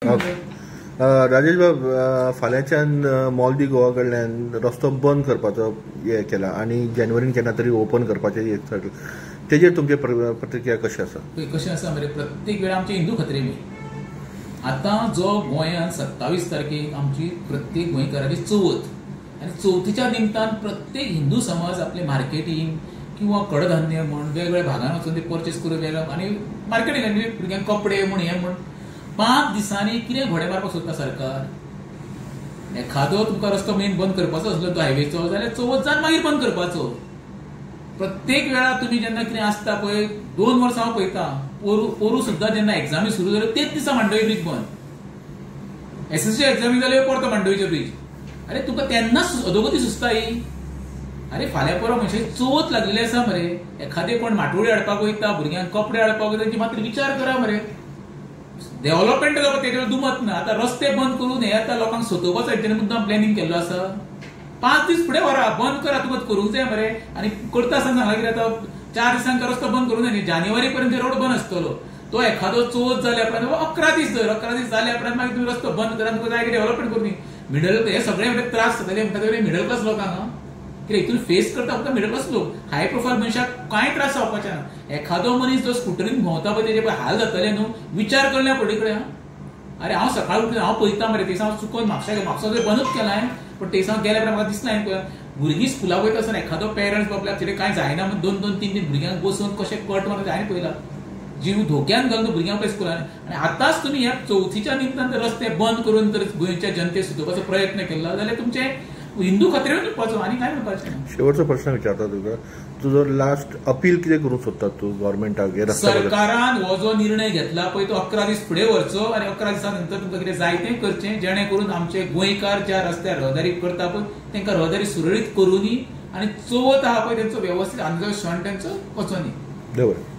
राजेश बाब, फाल्यांच्यान मॉल दी गोवा कडल्यान रस्तो बंद करपाचो हे केला आनी जानेवारीन केन्ना तरी ओपन करपाचें एक थारला. तेजेर तुमची प्रतिक्रिया कशी आसा? कशें आसा मरे, प्रत्येक वेळा आमचे हिंदू खत्रे मी आतां जो गोंयांत 27 तारखेक आमची प्रत्येक गोंयकाराची चवथ आनी चवथीच्या निमतान प्रत्येक हिंदू समाज आपले मार्केटींग किंवा कडधान्य म्हण वेगवेगळ्या भागांत वचून ते परचेस करून वेगळ्या आनी मार्केटींग भुरग्यांक कपडे म्हण हे म्हण 5 दिसांनी कितें घोडे मारपाक सोदता सरकार. एखादो तुमकां रस्तो मेन बंद करपाचो आसलो तो हायवेचो जाल्यार चवथ जावन मागीर बंद करपाचो. प्रत्येक वेळा तुम्ही जेन्ना कितें आसता पळय, 2 वर्सां हांव पळयता, पोरू सुद्दां जेन्ना एग्जामी सुरू जाल्यो तेच दिसा मांडवी ब्रिज बंद. एसएससी एग्जामी जाल्यो परतो मांडवीचो ब्रिज. अरे तुका तेन्नाच अधोगती सुचता ही? अरे फाल्यां परवा म्हणजे चवथ लागलेली आसा मरे. एखादे कोण माटोळी हाडपाक वयता, भुरग्यांक कपडे हाडपाक वयता, तांची मात्र विचार करा मरे. डेव्हलपमेंट जावप तेजेर दुमत ना. आता रस्ते बंद करून हे आता लोकांक सोदोवपाचो हेजेर मुद्दाम प्लॅनिंग केल्लो आसा. 5 दीस फुडें व्हरा, बंद करा, तुका करूंक जाय मरे. आनी करता आसतना सांगला कितें आता 4 दिसांक रस्तो बंद करूं जाय, जानेवारी पर्यंत रोड बंद आसतलो. तो एखादो चवथ जाल्या उपरांत 11 दीस धर, 11 दीस जाल्या उपरांत मागीर तुम्ही रस्तो बंद करा. तुका जाय डेव्हलपमेंट करून मिडल हे सगळे त्रास जातले म्हणटा मिडल क्लास लोकांक. कितें हितून फेस करता फक्त मिडल क्लास लोक. हाय प्रोफायल मनशाक कांय त्रास जावपाचे ना. एखादो मनीस जो स्कुटरीन भोंवता पळय तेजे हाल जातले न्हू, विचार करल्या पडे कडेन. अरे हांव सकाळी उठून हांव पळयता मरे, तेसा चुकून म्हापसा बंदूच केलाय, पण तेसा गेल्या उपरांत म्हाका दिसना हांवें भुरगीं स्कुलाक वयता आसतना एखादो पेरंट्स बाबल्याक कितें कांय जायना म्हण 2-2, 3 भुरग्यांक बसोवन कशें कट मारता हांवें पळयला. जीव धोक्यान घालून भुरग्यांक पळय स्कुलान. आनी आतांच तुमी ह्या चवथीच्या निमतान रस्ते बंद करून तर गोंयच्या जनतेक सुदोवपाचो प्रयत्न केला जाल्यार तुमचे हिंदू खत्रेवर न्हिदपाचो आनी कांय म्हणपाचें. शेवटचो प्रश्न विचारता तुका, तुजो लास्ट अपील कितें करूंक सोदता तूं गव्हर्नमेंटाक? सरकारान हो जो निर्णय घेतला पळय तो 11 दीस फुडें व्हरचो आनी 11 दिसां नंतर तुमकां कितें जाय तें करचें, जेणे करून आमचे गोंयकार ज्या रस्त्यार रहदारी करता पळय तांकां रहदारी सुरळीत करूनी आनी चवथ आहा पळय तेंचो वेवस्थीत आनी जो क्षण तेंचो वचोनी. देव बरें.